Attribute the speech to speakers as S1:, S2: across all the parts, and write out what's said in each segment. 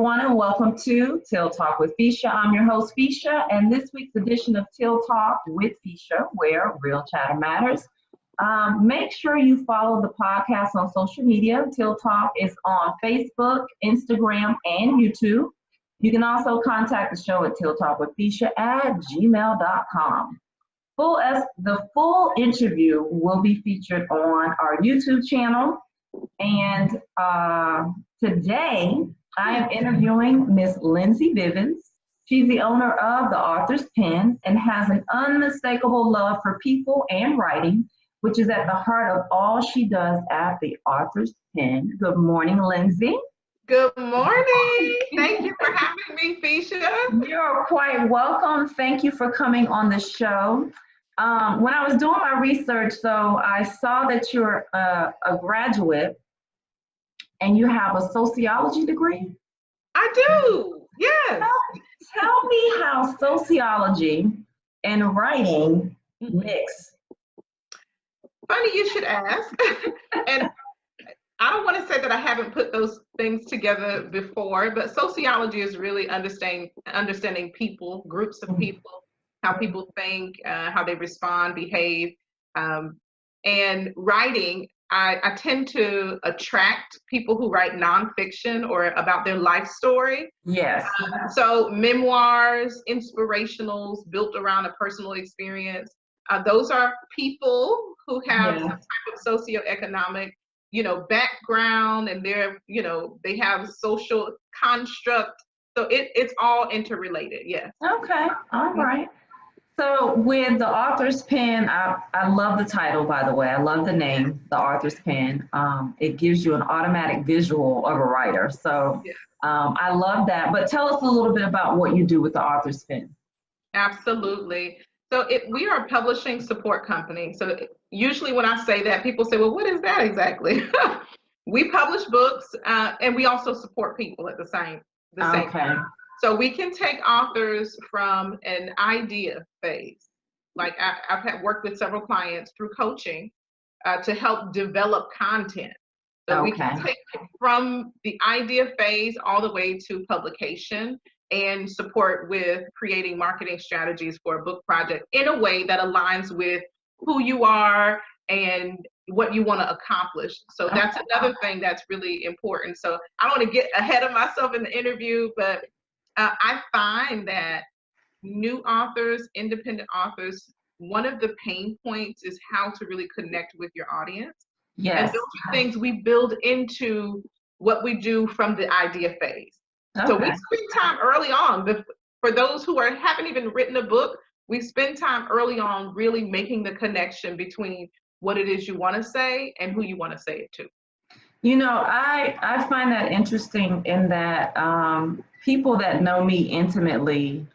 S1: everyone, and welcome to Till Talk with Fisha. I'm your host, Fisha, and this week's edition of Till Talk with Fisha, where real chatter matters. Make sure you follow the podcast on social media. Till Talk is on Facebook, Instagram, and YouTube. You can also contact the show at tilltalkwithfisha@gmail.com. The full interview will be featured on our YouTube channel. And today I am interviewing Miss Lindsy Bivens. She's the owner of the Author's Pen and has an unmistakable love for people and writing, which is at the heart of all she does at the Author's Pen. Good morning, Lindsy.
S2: Good morning. Thank you for having me, Fisha.
S1: You're quite welcome. Thank you for coming on the show. When I was doing my research, so I saw that you're a graduate and you have a sociology degree.
S2: I do, yes.
S1: Tell me how sociology and writing mix.
S2: Funny you should ask. And I don't want to say that I haven't put those things together before, but sociology is really understanding people, groups of people, how people think, how they respond, behave. And writing, I tend to attract people who write nonfiction or about their life story.
S1: Yes.
S2: So memoirs, inspirationals built around a personal experience. Those are people who have some type of socioeconomic, background, and they have social construct. So it's all interrelated. Yes.
S1: Okay. All right. So with the Author's Pen, I love the title, by the way. I love the name, the Author's Pen. It gives you an automatic visual of a writer. So I love that. But tell us a little bit about what you do with the Author's Pen.
S2: Absolutely. So we are a publishing support company. So usually when I say that, people say, well, what is that exactly? We publish books and we also support people at the same time. So we can take authors from an idea phase. Like I've worked with several clients through coaching to help develop content. So we can take it from the idea phase all the way to publication and support with creating marketing strategies for a book project in a way that aligns with who you are and what you want to accomplish. So that's another thing that's really important. So I don't want to get ahead of myself in the interview, but I find that new authors, independent authors, one of the pain points is how to really connect with your audience.
S1: Yes.
S2: And those are things we build into what we do from the idea phase. So we spend time early on. For those who haven't even written a book, we spend time early on really making the connection between what it is you want to say and who you want to say it to.
S1: I find that interesting in that people that know me intimately,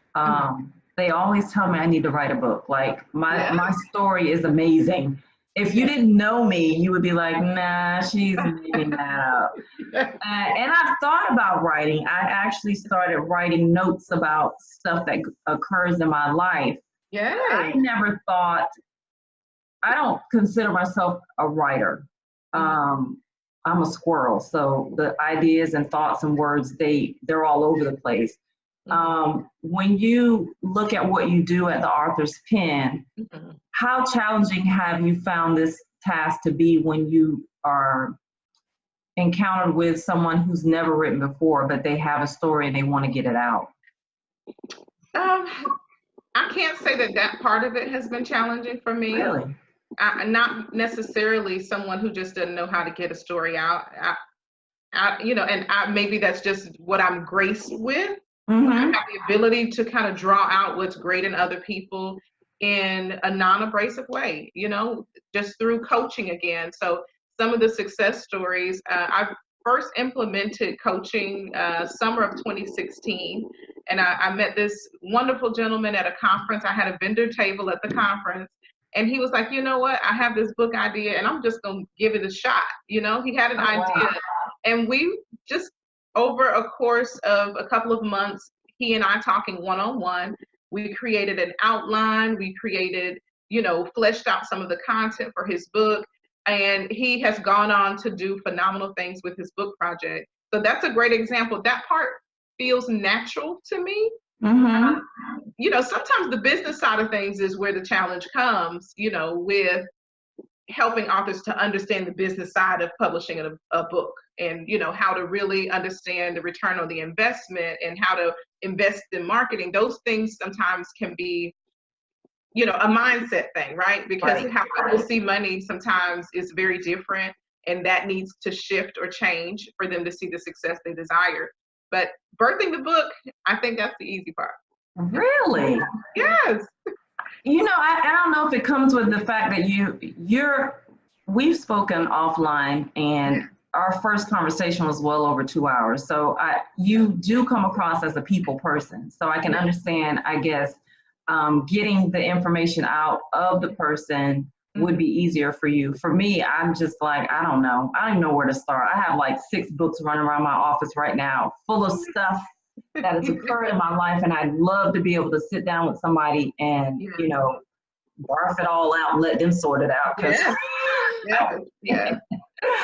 S1: they always tell me I need to write a book. Like my story is amazing. If you didn't know me, you would be like, nah, she's making that up. And I've thought about writing. I actually started writing notes about stuff that occurs in my life.
S2: Yeah.
S1: I never thought, I don't consider myself a writer. I'm a squirrel, so the ideas and thoughts and words, they're all over the place. When you look at what you do at the Author's Pen, how challenging have you found this task to be when you are encountered with someone who's never written before, but they have a story and they want to get it out?
S2: I can't say that part of it has been challenging for me.
S1: Really?
S2: Not necessarily someone who just doesn't know how to get a story out. Maybe that's just what I'm graced with. I have the ability to kind of draw out what's great in other people in a non-abrasive way, just through coaching again. So some of the success stories, I first implemented coaching summer of 2016. And I met this wonderful gentleman at a conference. I had a vendor table at the conference. And he was like, you know what? I have this book idea and I'm just going to give it a shot. He had an idea. And we just, over a course of a couple of months, he and I talking one-on-one, we created an outline. We created, fleshed out some of the content for his book. And he has gone on to do phenomenal things with his book project. So that's a great example. That part feels natural to me.
S1: Mm-hmm.
S2: You know, sometimes the business side of things is where the challenge comes, you know, with helping authors to understand the business side of publishing a book, and, you know, how to really understand the return on the investment and how to invest in marketing. Those things sometimes can be, you know, a mindset thing, right? Because
S1: Right.
S2: how people see money sometimes is very different, and that needs to shift or change for them to see the success they desire. But birthing the book, I think that's the easy part.
S1: Really?
S2: Yes.
S1: You know, I don't know if it comes with the fact that we've spoken offline, and our first conversation was well over 2 hours. So you do come across as a people person. So I can understand, I guess, getting the information out of the person would be easier for you. For me, I'm just like, I don't know. I don't even know where to start. I have like 6 books running around my office right now, full of stuff that has occurred in my life, and I'd love to be able to sit down with somebody and, you know, barf it all out and let them sort it out.
S2: Yes. Yes. Yes.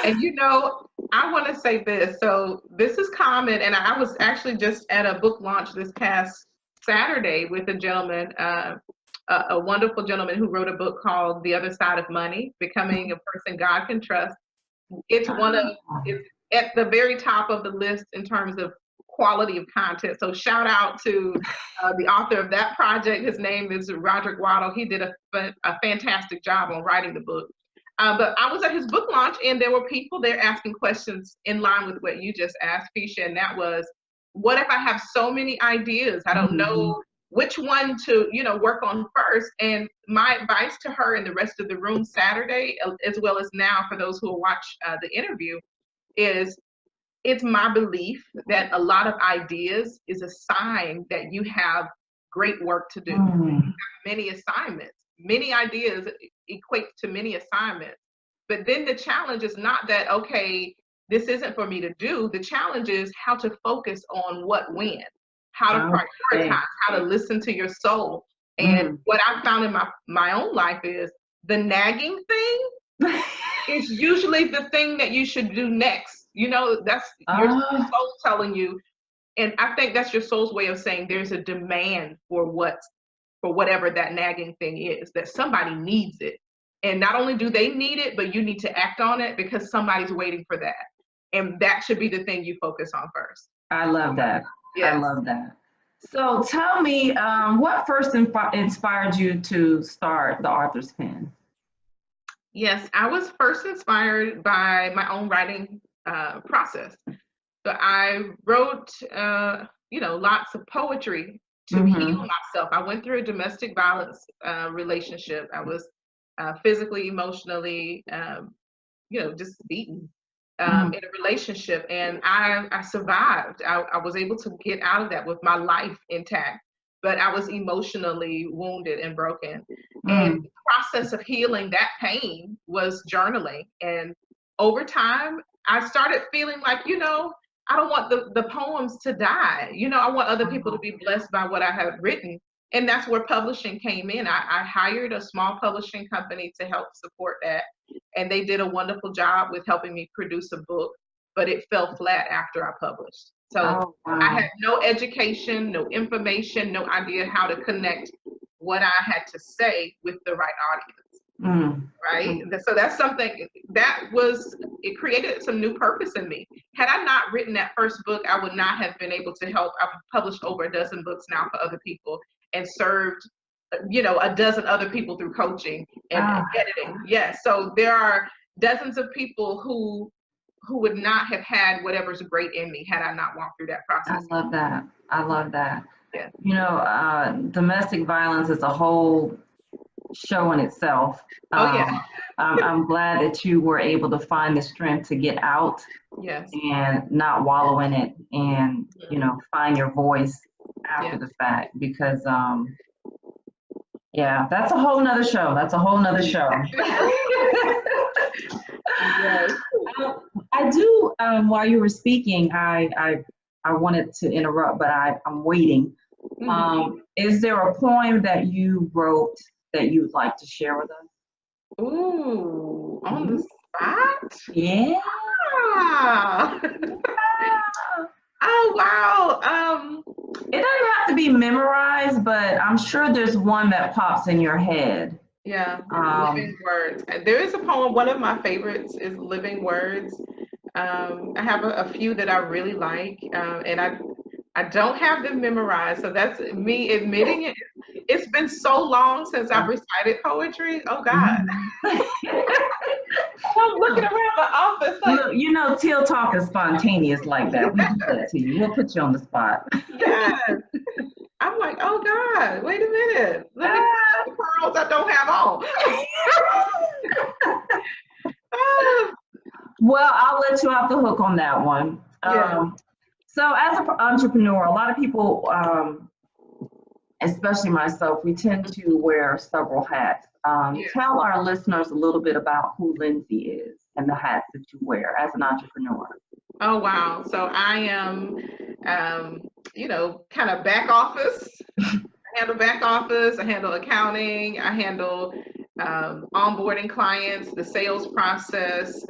S2: And, you know, I want to say this. So this is common, and I was actually just at a book launch this past Saturday with a gentleman, a wonderful gentleman who wrote a book called The Other Side of Money, Becoming a Person God Can Trust. It's it's at the very top of the list in terms of quality of content. So shout out to the author of that project. His name is Roderick Waddle. He did a fantastic job on writing the book. But I was at his book launch, and there were people there asking questions in line with what you just asked, Fisha, and that was, what if I have so many ideas? I don't know which one to, you know, work on first. And my advice to her and the rest of the room Saturday, as well as now for those who will watch the interview, is it's my belief that a lot of ideas is a sign that you have great work to do. Many assignments, many ideas equate to many assignments. But then the challenge is not that, okay, this isn't for me to do. The challenge is how to focus on what when, how to prioritize, how to listen to your soul. And what I've found in my own life is the nagging thing is usually the thing that you should do next. You know, that's your soul telling you. And I think that's your soul's way of saying there's a demand for whatever that nagging thing is, that somebody needs it. And not only do they need it, but you need to act on it because somebody's waiting for that. And that should be the thing you focus on first.
S1: I love that.
S2: Yes.
S1: I love that. So tell me, what first inspired you to start the Author's Pen?
S2: Yes, I was first inspired by my own writing process. So I wrote, you know, lots of poetry to heal myself. I went through a domestic violence relationship. I was physically, emotionally, you know, just beaten in a relationship, and I survived. I was able to get out of that with my life intact, but I was emotionally wounded and broken. And the process of healing that pain was journaling. And over time, I started feeling like, you know, I don't want the poems to die. You know, I want other people to be blessed by what I have written. And that's where publishing came in. I hired a small publishing company to help support that. And they did a wonderful job with helping me produce a book, but it fell flat after I published. So I had no education, no information, no idea how to connect what I had to say with the right audience. Right? So that's something it created some new purpose in me. Had I not written that first book, I would not have been able to help. I've published over a dozen books now for other people and served, you know, a dozen other people through coaching and editing. Yes. So there are dozens of people who would not have had whatever's great in me had I not walked through that process.
S1: I love that. I love that.
S2: Yeah.
S1: You know, domestic violence is a whole show in itself. I'm glad that you were able to find the strength to get out and not wallow in it, and, you know, find your voice after the fact, because that's a whole nother show. That's a whole nother show. I do, while you were speaking, I wanted to interrupt, but I'm waiting. Is there a poem that you wrote that you'd like to share with us?
S2: Ooh, on the spot?
S1: Yeah.
S2: Oh, wow.
S1: It doesn't have to be memorized, but I'm sure there's one that pops in your head.
S2: Yeah,
S1: Um,
S2: Living Words. There is a poem, one of my favorites is Living Words. I have a few that I really like, and I don't have them memorized, so that's me admitting it. It's been so long since I've recited poetry. Oh God,
S1: mhm.
S2: I'm looking around the office like,
S1: Look, Teal Talk is spontaneous like that. We do that to you. We'll put you on the spot.
S2: yes. I'm like, oh God, wait a minute. Let me clutch the pearls I don't have on. Ah,
S1: Well, I'll let you off the hook on that one.
S2: yeah,
S1: So, as an entrepreneur, a lot of people, especially myself, we tend to wear several hats.
S2: yeah.
S1: Tell our listeners a little bit about who Lindsay is and the hats that you wear as an entrepreneur.
S2: Oh wow. So I am, kind of back office. I handle back office. I handle accounting. I handle onboarding clients, the sales process,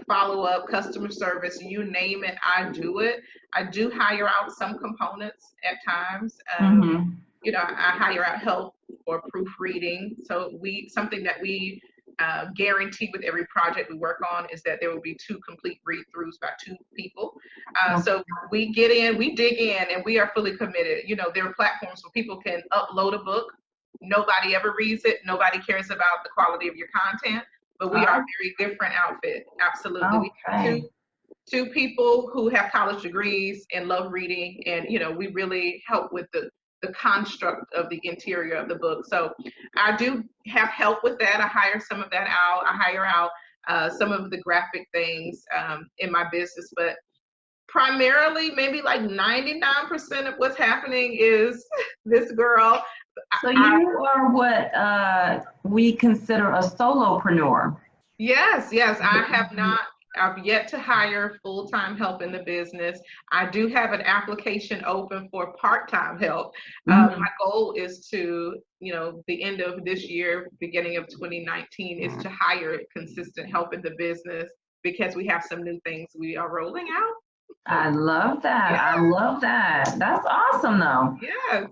S2: follow up, customer service. You name it, I do it. I do hire out some components at times.
S1: Mm-hmm.
S2: I hire out help or proofreading. So something that we guarantee with every project we work on is that there will be two complete read-throughs by two people. So we get in, we dig in, and we are fully committed. There are platforms where people can upload a book. Nobody ever reads it. Nobody cares about the quality of your content, but we are a very different outfit. Absolutely. We have
S1: Okay.
S2: two people who have college degrees and love reading, and we really help with the construct of the interior of the book. So I do have help with that. I hire some of that out. I hire out some of the graphic things in my business, but primarily maybe like 99% of what's happening is this girl.
S1: So you are what we consider a solopreneur.
S2: Yes, I have not. I've yet to hire full-time help in the business. I do have an application open for part-time help.
S1: Mhm.
S2: My goal is to, the end of this year, beginning of 2019, is to hire consistent help in the business because we have some new things we are rolling out.
S1: I love that.
S2: Yeah,
S1: I love that. That's awesome, though.
S2: yes.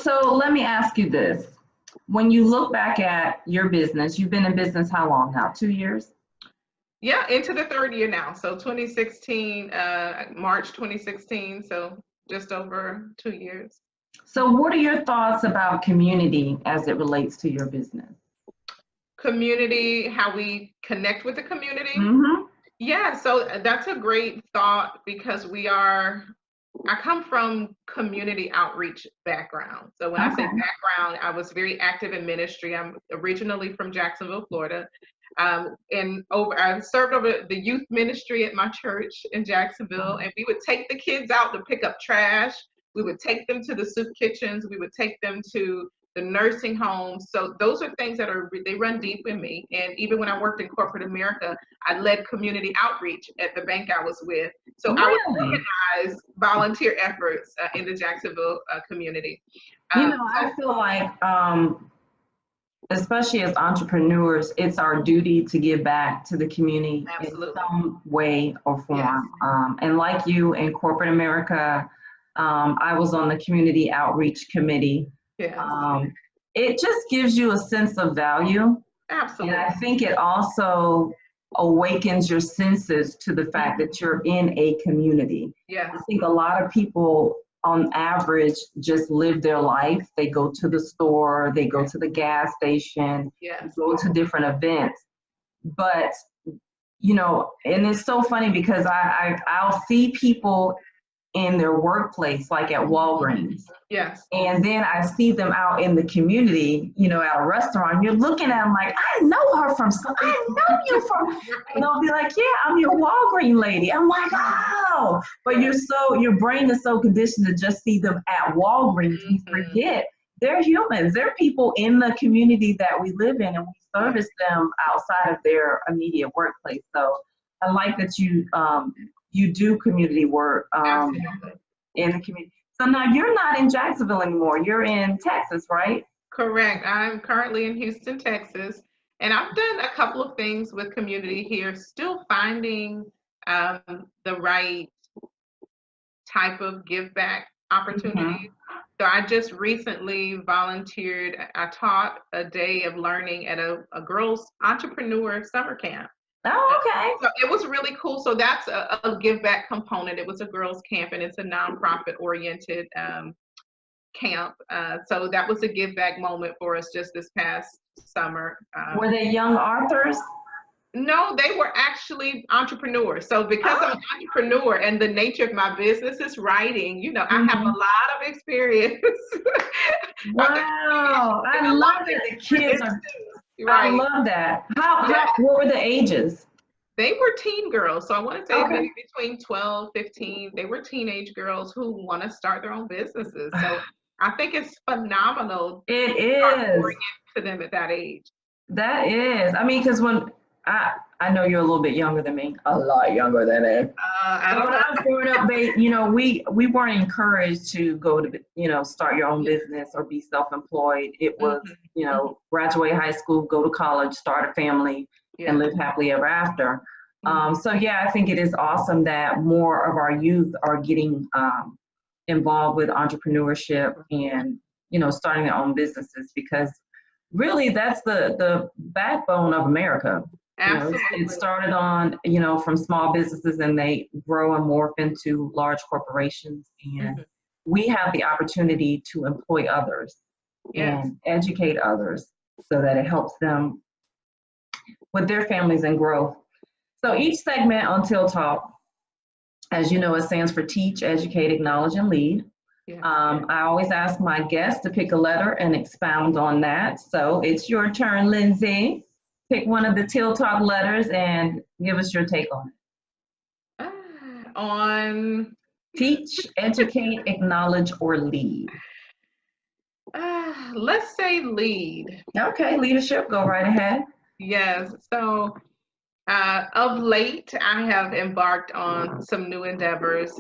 S1: So let me ask you this. When you look back at your business, you've been in business how long now? 2 years?
S2: Yeah, into the third year now. So 2016, March 2016. So just over 2 years.
S1: So what are your thoughts about community as it relates to your business?
S2: Community, how we connect with the community.
S1: Mm-hmm.
S2: Yeah, so that's a great thought because I come from community outreach background. So when I say
S1: Okay.
S2: background, I was very active in ministry. I'm originally from Jacksonville, Florida. I served over the youth ministry at my church in Jacksonville, and we would take the kids out to pick up trash. We would take them to the soup kitchens. We would take them to the nursing homes. So those are things that they run deep in me. And even when I worked in corporate America, I led community outreach at the bank I was with. So I would
S1: Really?
S2: organize volunteer efforts in the Jacksonville community.
S1: I feel like, especially as entrepreneurs, it's our duty to give back to the community in
S2: Absolutely.
S1: some way or
S2: Yes.
S1: form. And like you in corporate America, I was on the community outreach committee.
S2: Yes.
S1: Um, it just gives you a sense of value. And I
S2: Absolutely.
S1: think it also awakens your senses to the fact that you're in a community.
S2: Yes.
S1: I think a lot of people on average just live their life. They go to the store, they go to the gas station,
S2: Yes.
S1: go to different events. But and it's so funny because I'll see people in their workplace, like at Walgreens,
S2: Yes.
S1: and then I see them out in the community, at a restaurant. You're looking at them like, I know her from some, I know you from, and they'll be like, yeah, I'm your Walgreens lady. I'm like, oh, but your brain is so conditioned to just see them at Walgreens. You
S2: Mhm.
S1: forget they're humans. They're people in the community that we live in, and we
S2: Yes.
S1: service them outside of their immediate workplace. So I like that you do community work
S2: Absolutely.
S1: in the community. So now you're not in Jacksonville anymore. You're in Texas, right?
S2: Correct. I'm currently in Houston, Texas, and I've done a couple of things with community here, still finding the right type of give back opportunities. So I just recently volunteered. I taught a day of learning at a girls entrepreneur summer camp.
S1: Oh, okay.
S2: So it was really cool. So that's a give back component. It was a girls camp, and it's a nonprofit oriented camp. So that was a give back moment for us just this past summer.
S1: Were they young authors?
S2: No, they were actually entrepreneurs. So because I'm an entrepreneur and the nature of my business is writing, you know, I have a lot of experience.
S1: Wow, I love that the kids are,
S2: right.
S1: I love that. What were the ages?
S2: They were teen girls. So I want to say
S1: Okay.
S2: maybe between 12, 15. They were teenage girls who want to start their own businesses. So I think it's phenomenal.
S1: It
S2: to
S1: is.
S2: bring it to them at that age.
S1: That is. I mean, because when I know you're a little bit younger than me, a lot younger than me.
S2: I don't
S1: When
S2: know.
S1: I was growing up, we weren't encouraged to go to, start your own business or be self-employed. It was, graduate high school, go to college, start a family, and live happily ever after. So yeah, I think it is awesome that more of our youth are getting involved with entrepreneurship and, starting their own businesses, because really that's the backbone of America.
S2: Absolutely.
S1: It started on, from small businesses, and they grow and morph into large corporations. And we have the opportunity to employ others and educate others so that it helps them with their families and growth. So each segment on Till Talk, as you know, it stands for Teach, Educate, Acknowledge, and Lead. I always ask my guests to pick a letter and expound on that. So it's your turn, Lindsay. Pick one of the Till Talk letters and give us your take on it.
S2: On
S1: Teach, educate, acknowledge, or lead.
S2: Let's say lead.
S1: Okay, leadership, go right ahead.
S2: Yes. So of late, I have embarked on some new endeavors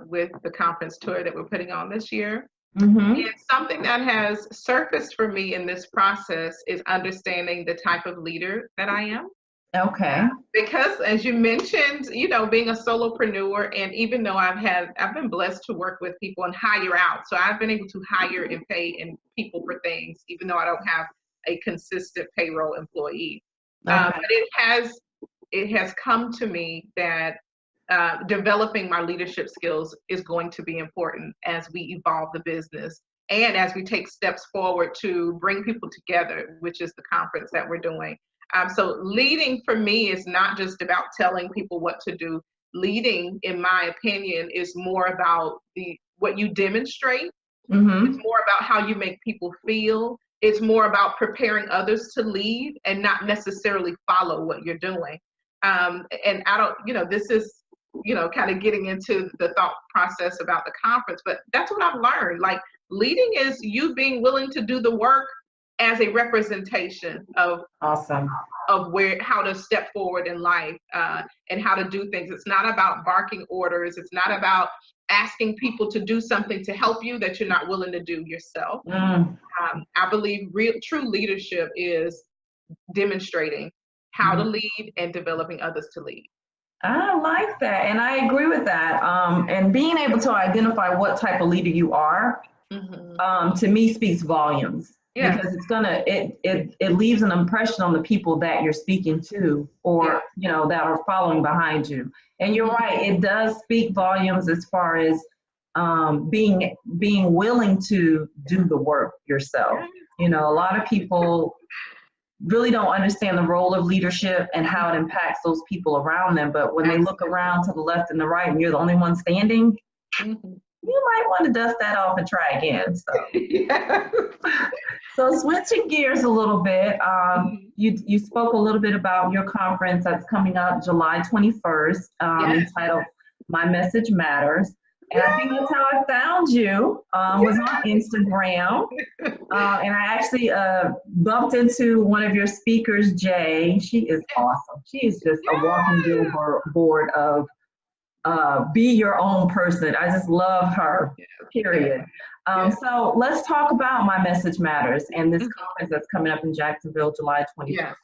S2: with the conference tour that we're putting on this year. And something that has surfaced for me in this process is understanding the type of leader that I am.
S1: Okay.
S2: Because as you mentioned, being a solopreneur, and even though I've been blessed to work with people and hire out. So I've been able to hire and pay people for things, even though I don't have a consistent payroll employee. But it has come to me that developing my leadership skills is going to be important as we evolve the business and as we take steps forward to bring people together, which is the conference that we're doing. So leading for me is not just about telling people what to do. Leading, in my opinion, is more about what you demonstrate. It's more about how you make people feel. It's more about preparing others to lead and not necessarily follow what you're doing. And I don't, this is, kind of getting into the thought process about the conference, but that's what I've learned. Like, leading is you being willing to do the work as a representation of how to step forward in life and how to do things. It's not about barking orders. It's not about asking people to do something to help you that you're not willing to do yourself. I believe true leadership is demonstrating how to lead and developing others to lead.
S1: I like that, and I agree with that. And being able to identify what type of leader you are, to me, speaks volumes. Because it leaves an impression on the people that you're speaking to, or that are following behind you. And you're right, it does speak volumes as far as being willing to do the work yourself. A lot of people really don't understand the role of leadership and how it impacts those people around them. But when they look around to the left and the right, and you're the only one standing, you might want to dust that off and try again. So switching gears a little bit, you spoke a little bit about your conference that's coming up July 21st, entitled My Message Matters. And I think that's how I found you, was on Instagram. And I actually bumped into one of your speakers, Jay. She is awesome. She is just a walking billboard of be your own person. I just love her, period. So let's talk about My Message Matters and this conference that's coming up in Jacksonville, July 21st.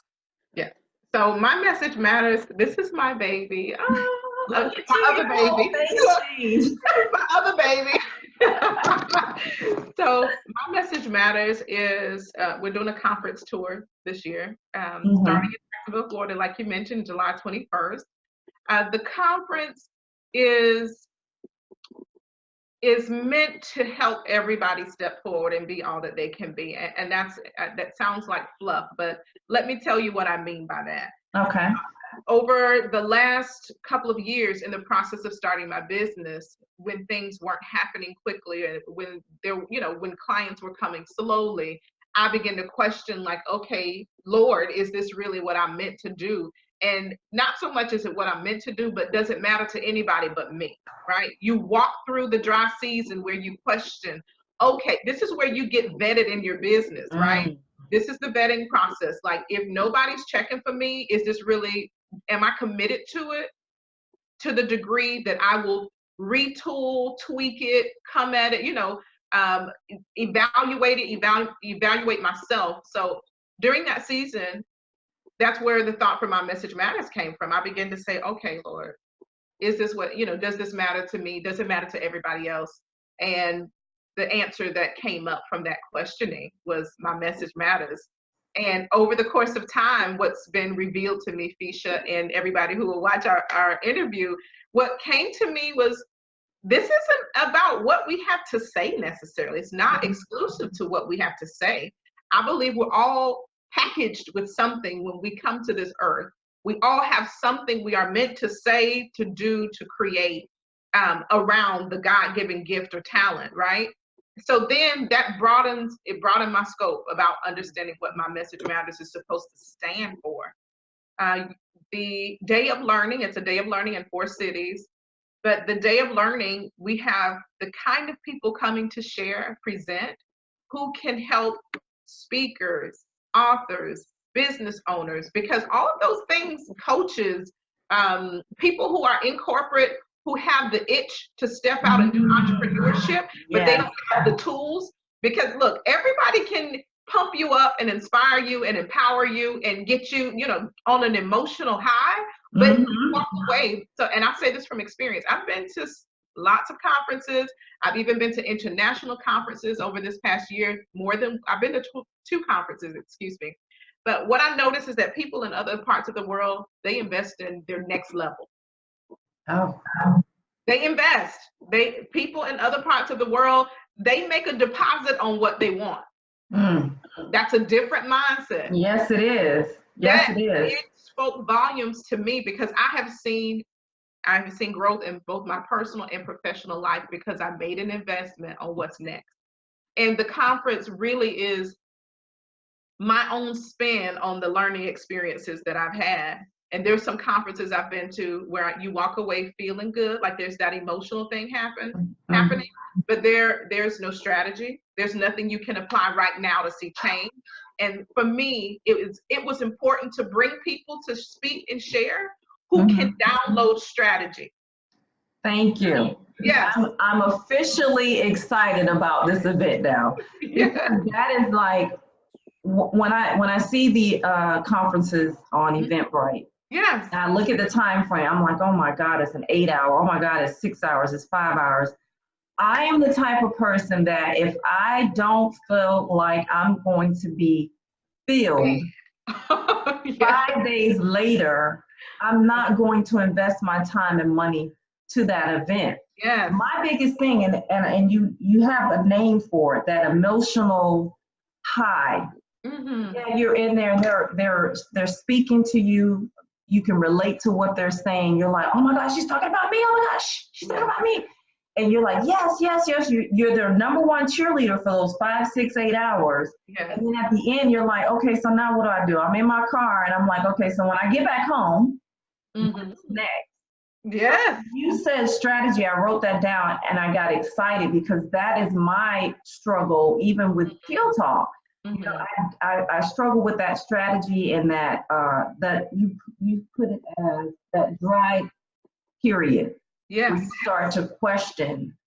S2: Yeah. So My Message Matters, this is my baby.
S1: Look at
S2: my
S1: you,
S2: other baby. My other baby. So my message matters is we're doing a conference tour this year, starting in Jacksonville, Florida, like you mentioned, July 21st. The conference is meant to help everybody step forward and be all that they can be. And that's that sounds like fluff, but let me tell you what I mean by that.
S1: Okay.
S2: Over the last couple of years in the process of starting my business, when things weren't happening quickly and when when clients were coming slowly, I began to question, like, okay, Lord, is this really what I'm meant to do? And not so much is it what I'm meant to do, but does it matter to anybody but me, right? You walk through the dry season where you question, okay, this is where you get vetted in your business, right? This is the vetting process. Like, if nobody's checking for me, is this really, am I committed to it to the degree that I will retool, tweak it, come at it, evaluate myself. So during that season, that's where the thought for my message matters came from. I began to say, okay, Lord, is this what, does this matter to me? Does it matter to everybody else? And the answer that came up from that questioning was my message matters. And over the course of time, what's been revealed to me, Fisha, and everybody who will watch our interview, what came to me was, this isn't about what we have to say necessarily. It's not exclusive to what we have to say. I believe we're all packaged with something when we come to this earth. We all have something we are meant to say, to do, to create around the God-given gift or talent, right? So then that broadened my scope about understanding what my message matters is supposed to stand for. The day of learning, it's a day of learning in 4 cities. But the day of learning, we have the kind of people coming to share, present, who can help speakers, authors, business owners, because all of those things, coaches, people who are in corporate, who have the itch to step out and do entrepreneurship, but they don't have the tools. Because look, everybody can pump you up and inspire you and empower you and get you, on an emotional high, but you walk away. So, and I say this from experience. I've been to lots of conferences. I've even been to international conferences over this past year, I've been to 2 conferences, excuse me. But what I noticed is that people in other parts of the world, they invest in their next level.
S1: Oh.
S2: They invest. People in other parts of the world, they make a deposit on what they want. That's a different mindset.
S1: Yes, it is. Yes, it is.
S2: It spoke volumes to me because I have seen growth in both my personal and professional life because I made an investment on what's next. And the conference really is my own spin on the learning experiences that I've had. And there's some conferences I've been to where you walk away feeling good, like there's that emotional thing happening, but there's no strategy. There's nothing you can apply right now to see change. And for me, it was important to bring people to speak and share who can download strategy.
S1: Thank you.
S2: Yes.
S1: I'm officially excited about this event now. That is like, when I see the conferences on Eventbrite,
S2: yes,
S1: and I look at the time frame, I'm like, oh my God, it's an 8 hour. Oh my God, it's 6 hours. It's 5 hours. I am the type of person that if I don't feel like I'm going to be filled 5 days later, I'm not going to invest my time and money to that event.
S2: Yes.
S1: My biggest thing, and you have a name for it, that emotional high. Yeah, you're in there and they're speaking to you. You can relate to what they're saying. You're like, oh my gosh, she's talking about me. Oh my gosh, she's talking about me. And you're like, yes, yes, yes. You're their number one cheerleader for those 5, 6, 8 hours. Yes. And then at the end, you're like, okay, so now what do? I'm in my car and I'm like, okay, so when I get back home, what's next?
S2: Yeah.
S1: You said strategy. I wrote that down and I got excited because that is my struggle, even with Teal Talk. I struggle with that strategy and that you put it as that dry period.
S2: Yes.
S1: Where you start to question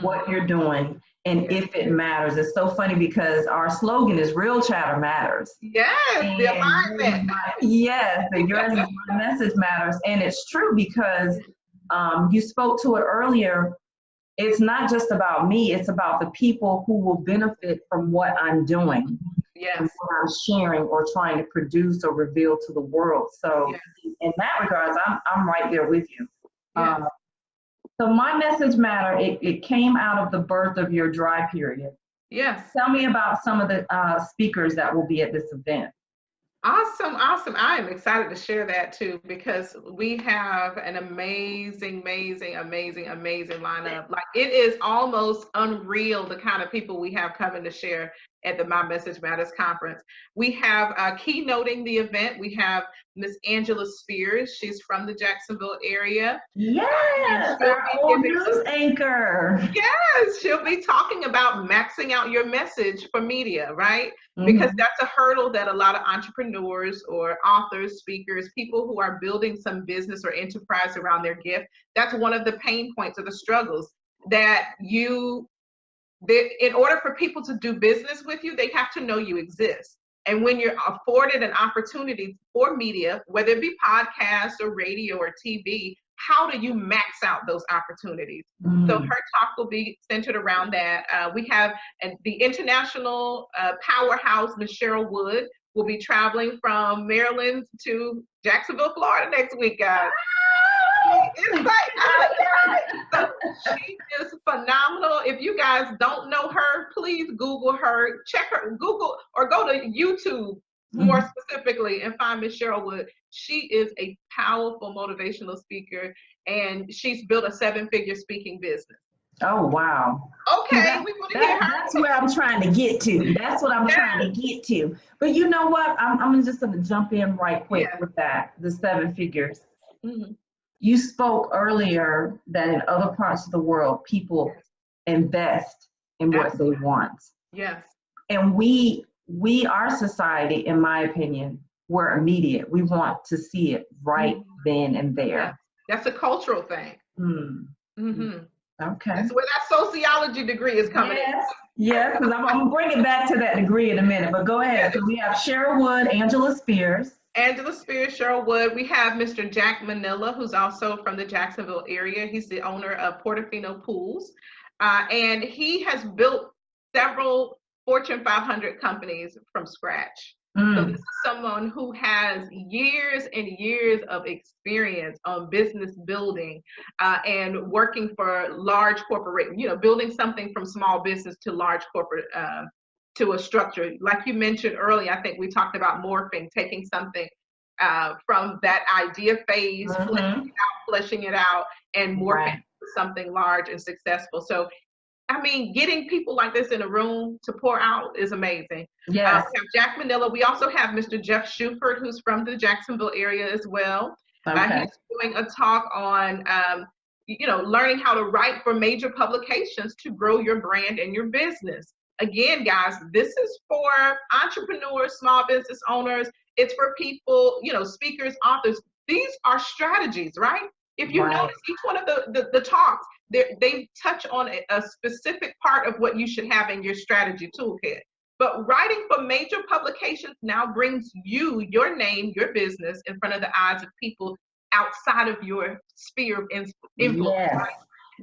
S1: what you're doing and if it matters. It's so funny because our slogan is "Real Chatter Matters."
S2: Yes, and the alignment.
S1: Yes, and yours is "My Message Matters," and it's true because You spoke to it earlier. It's not just about me, it's about the people who will benefit from what I'm doing and
S2: Yes.
S1: what I'm sharing or trying to produce or reveal to the world. So
S2: Yes.
S1: in that regards, I'm right there with you.
S2: Yes.
S1: So my message matter, it came out of the birth of your dry period.
S2: Yes.
S1: Tell me about some of the speakers that will be at this event.
S2: Awesome, awesome. I am excited to share that too, because we have an amazing lineup. Like, it is almost unreal the kind of people we have coming to share at the My Message Matters conference. We have keynoting the event. We have Miss Angela Spears. She's from the Jacksonville area.
S1: Yes, our old news anchor.
S2: Yes, she'll be talking about maxing out your message for media, right? Because that's a hurdle that a lot of entrepreneurs or authors, speakers, people who are building some business or enterprise around their gift, that's one of the pain points or the struggles that in order for people to do business with you, they have to know you exist. And when you're afforded an opportunity for media, whether it be podcasts or radio or TV, how do you max out those opportunities? So her talk will be centered around that. We have the international powerhouse, Miss Cheryl Wood, will be traveling from Maryland to Jacksonville, Florida next week, guys. It's like, so she is phenomenal. If you guys don't know her, please Google her, check her, Google, or go to YouTube more specifically and find Miss Cheryl Wood. She is a powerful motivational speaker, and she's built a 7-figure speaking business.
S1: Oh, wow.
S2: Okay, we want to hear her.
S1: That's where I'm trying to get to. That's what I'm trying to get to. But you know what? I'm just going to jump in right quick with that, the 7 figures. You spoke earlier that in other parts of the world, people invest in what they want.
S2: Yes.
S1: And our society, in my opinion, we're immediate. We want to see it right then and there.
S2: Yeah. That's a cultural thing.
S1: Okay.
S2: That's where that sociology degree is coming in.
S1: Yes, because I'm going to bring it back to that degree in a minute, but go ahead. So we have Cheryl Wood, Angela Spears.
S2: Angela Spears, Cheryl Wood. We have Mr. Jack Manila, who's also from the Jacksonville area. He's the owner of Portofino Pools. And he has built several Fortune 500 companies from scratch. So this is someone who has years and years of experience on business building and working for large corporate, building something from small business to large corporate, to a structure. Like you mentioned earlier, I think we talked about morphing, taking something from that idea phase, fleshing it out, and morphing to something large and successful. So, I mean, getting people like this in a room to pour out is amazing.
S1: Yes.
S2: We have Jack Manila. We also have Mr. Jeff Shuford, who's from the Jacksonville area as well. He's doing a talk on, learning how to write for major publications to grow your brand and your business. Again, guys, this is for entrepreneurs, small business owners. It's for people, speakers, authors. These are strategies, right? If you notice, each one of the talks, they touch on a specific part of what you should have in your strategy toolkit. But writing for major publications now brings you, your name, your business in front of the eyes of people outside of your sphere of influence. Right?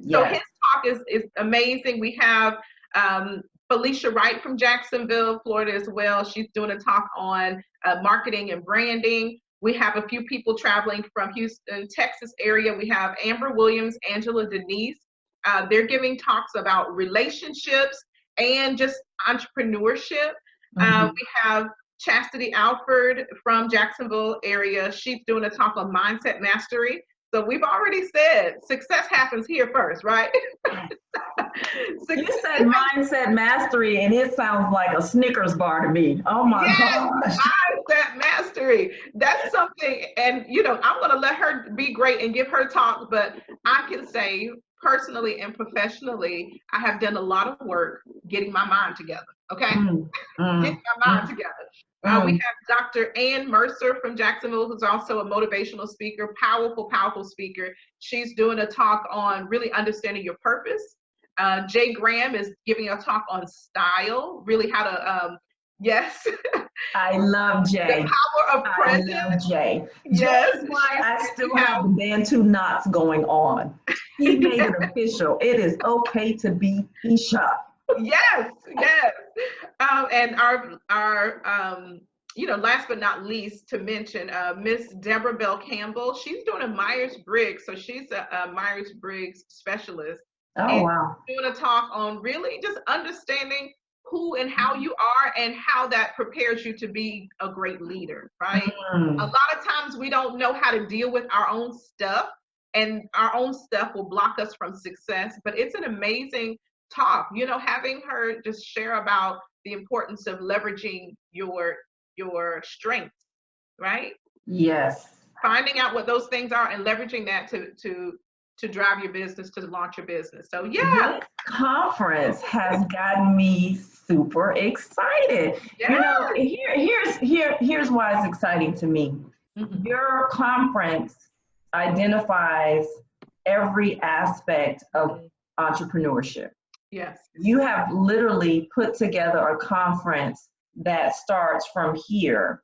S2: So his talk is amazing. We have Felicia Wright from Jacksonville, Florida as well. She's doing a talk on marketing and branding. We have a few people traveling from Houston, Texas area. We have Amber Williams, Angela Denise. They're giving talks about relationships and just entrepreneurship. We have Chastity Alford from Jacksonville area. She's doing a talk on mindset mastery. So we've already said success happens here first, right?
S1: You said mindset mastery, and it sounds like a Snickers bar to me. Oh my gosh.
S2: Mindset mastery. That's something, and I'm going to let her be great and give her talk, but I can say personally and professionally, I have done a lot of work getting my mind together. Okay? Getting my mind together. We have Dr. Ann Mercer from Jacksonville, who's also a motivational speaker, powerful speaker. She's doing a talk on really understanding your purpose. Jay Graham is giving a talk on style, really how to,
S1: I love
S2: The
S1: Jay.
S2: power of
S1: I
S2: presence.
S1: love Jay.
S2: Yes.
S1: Jay is why I still have the Bantu knots going on. He made it official. It is okay to be Isha.
S2: Yes, yes. And last but not least to mention, Miss Deborah Bell Campbell, she's doing a Myers-Briggs, so she's a Myers-Briggs specialist.
S1: Oh,
S2: And
S1: wow.
S2: doing a talk on really just understanding who and how you are and how that prepares you to be a great leader, right? A lot of times we don't know how to deal with our own stuff, and our own stuff will block us from success, but it's an amazing talk, having her just share about the importance of leveraging your strengths, right?
S1: Yes.
S2: Finding out what those things are and leveraging that to drive your business, to launch your business. So yeah.
S1: This conference has gotten me super excited.
S2: Yeah.
S1: Here's why it's exciting to me.
S2: Mhm.
S1: Your conference identifies every aspect of entrepreneurship.
S2: Yes.
S1: You have literally put together a conference that starts from here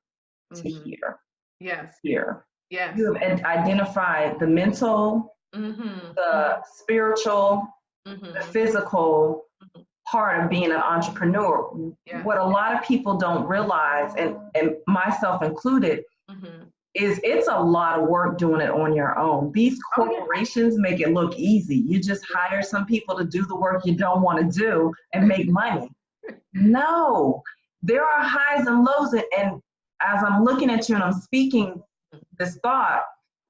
S1: to here.
S2: Yes.
S1: Here.
S2: Yes.
S1: You have identified the mental, the spiritual, the physical part of being an entrepreneur.
S2: Yeah.
S1: What a lot of people don't realize, and myself included, is it's a lot of work doing it on your own. These corporations make it look easy. You just hire some people to do the work you don't want to do and make money. No, there are highs and lows. And as I'm looking at you and I'm speaking this thought,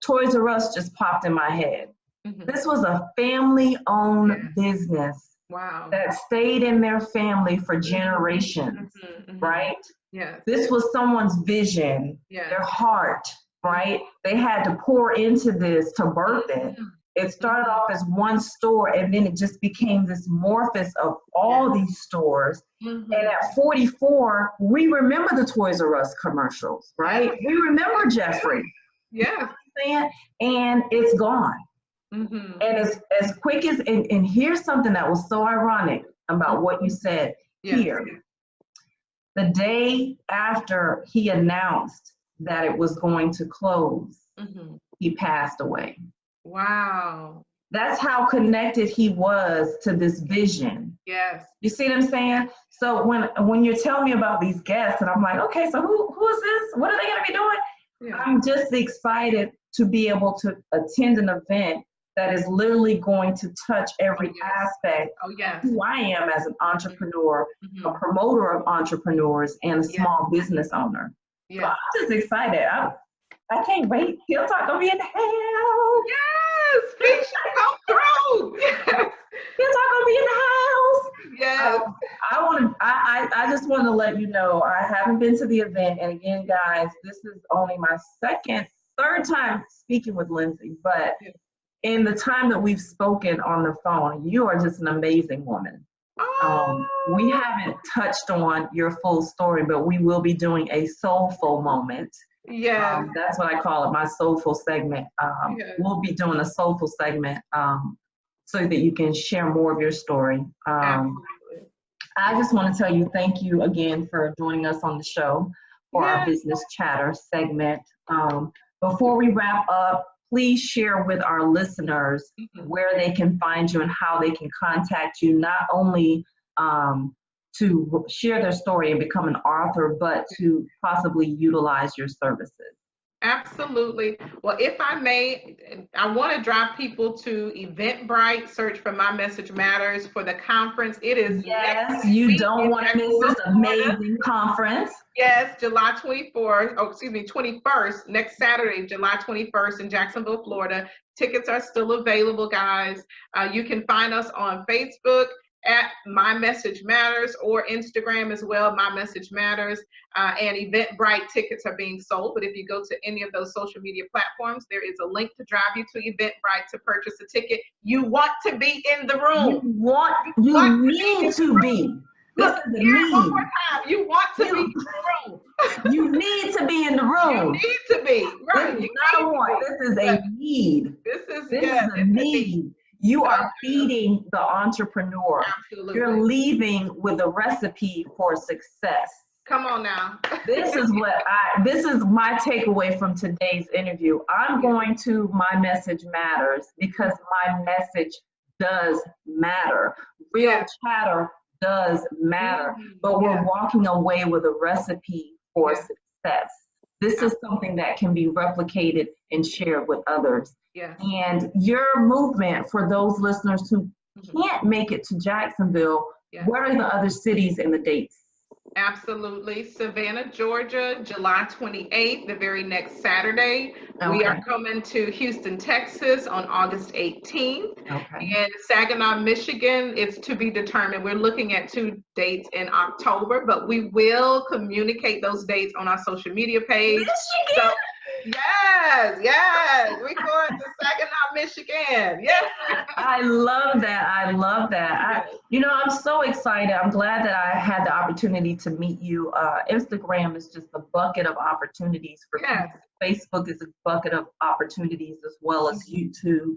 S1: Toys R Us just popped in my head. This was a family-owned business.
S2: Wow.
S1: That stayed in their family for generations, right?
S2: Yes.
S1: This was someone's vision, their heart, right? They had to pour into this to birth it. It started off as one store, and then it just became this morphous of all these stores. And at 44, we remember the Toys R Us commercials, right? We remember Jeffrey.
S2: Yeah.
S1: And it's gone. And as quick as, and here's something that was so ironic about what you said here. The day after he announced that it was going to close, he passed away.
S2: Wow.
S1: That's how connected he was to this vision.
S2: Yes.
S1: You see what I'm saying? So when you're telling me about these guests, and I'm like, okay, so who is this? What are they going to be doing? Yeah. I'm just excited to be able to attend an event that is literally going to touch every aspect of who I am as an entrepreneur, a promoter of entrepreneurs, and a small business owner. So I'm just excited. I can't wait. He'll Talk gonna be in the house.
S2: Yes, speech come through. Yes.
S1: He'll Talk gonna be in the house.
S2: Yes.
S1: I just want to let you know I haven't been to the event, and again, guys, this is only my third time speaking with Lindsay, but in the time that we've spoken on the phone, you are just an amazing woman. We haven't touched on your full story, but we will be doing a soulful moment.
S2: Yeah.
S1: That's what I call it, my soulful segment. We'll be doing a soulful segment so that you can share more of your story. I just want to tell you thank you again for joining us on the show for our Business Chatter segment. Before we wrap up, please share with our listeners where they can find you and how they can contact you, not only to share their story and become an author, but to possibly utilize your services.
S2: Absolutely. Well, if I may, I want to drive people to Eventbrite, search for My Message Matters for the conference. It is
S1: you don't want to miss this amazing conference.
S2: Yes, July 21st, next Saturday, July 21st in Jacksonville, Florida. Tickets are still available, guys. You can find us on Facebook at My Message Matters, or Instagram as well, My Message Matters, and Eventbrite tickets are being sold. But if you go to any of those social media platforms, there is a link to drive you to Eventbrite to purchase a ticket. You want to be in the room.
S1: You need to be.
S2: Look, here one more time. You want to be in the room.
S1: You need to be in the room.
S2: You need to be. Right.
S1: This is not a want. This is a need.
S2: This is
S1: a need. You are feeding the entrepreneur.
S2: Absolutely.
S1: You're leaving with a recipe for success.
S2: Come on now.
S1: This is my takeaway from today's interview. I'm going to My Message Matters because my message does matter. Real chatter does matter, but we're walking away with a recipe for success. This is something that can be replicated and shared with others. And your movement, for those listeners who can't make it to Jacksonville, what are the other cities and the dates?
S2: Absolutely. Savannah, Georgia, July 28th, the very next Saturday. We are coming to Houston, Texas on August 18th. And Saginaw, Michigan, it's to be determined. We're looking at 2 dates in October, but we will communicate those dates on our social media page. So, yes, we're going to Saginaw, Michigan. Yes.
S1: I love that. I love that. I'm so excited. I'm glad that I had the opportunity to meet you. Instagram is just a bucket of opportunities for people. Facebook is a bucket of opportunities as well as YouTube.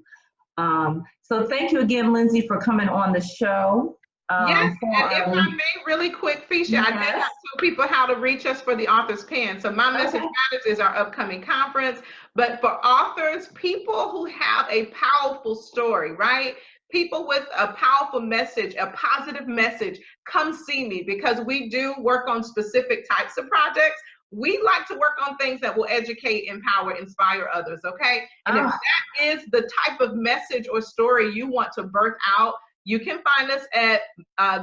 S1: So thank you again, Lindsay, for coming on the show.
S2: And if I may, really quick, Fisha, I did have to tell people how to reach us for the Author's Pen. So My Message Matters is our upcoming conference. But for authors, people who have a powerful story, right? People with a powerful message, a positive message, come see me, because we do work on specific types of projects. We like to work on things that will educate, empower, inspire others, okay? And if that is the type of message or story you want to birth out, you can find us at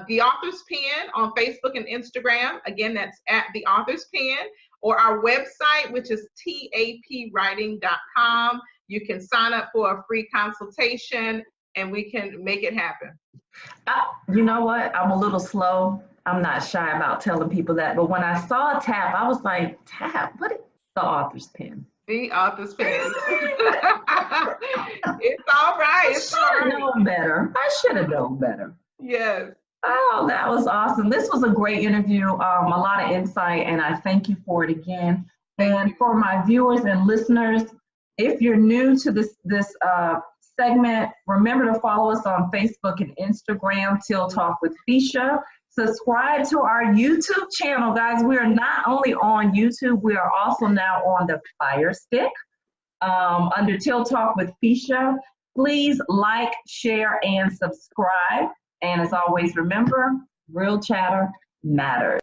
S2: The Author's Pen on Facebook and Instagram. Again, that's at The Author's Pen, or our website, which is tapwriting.com. You can sign up for a free consultation and we can make it happen.
S1: You know what? I'm a little slow. I'm not shy about telling people that. But when I saw TAP, I was like, TAP, what is The Author's Pen?
S2: The Author's Pen. It's all right.
S1: I should have known better.
S2: Yes.
S1: Oh, that was awesome. This was a great interview, a lot of insight, and I thank you for it again. And for my viewers and listeners, if you're new to this segment, remember to follow us on Facebook and Instagram, Till Talk with Fisha. Subscribe to our YouTube channel, guys. We are not only on YouTube, we are also now on the Fire Stick under Till Talk with Fisha. Please like, share, and subscribe. And as always, remember, real chatter matters.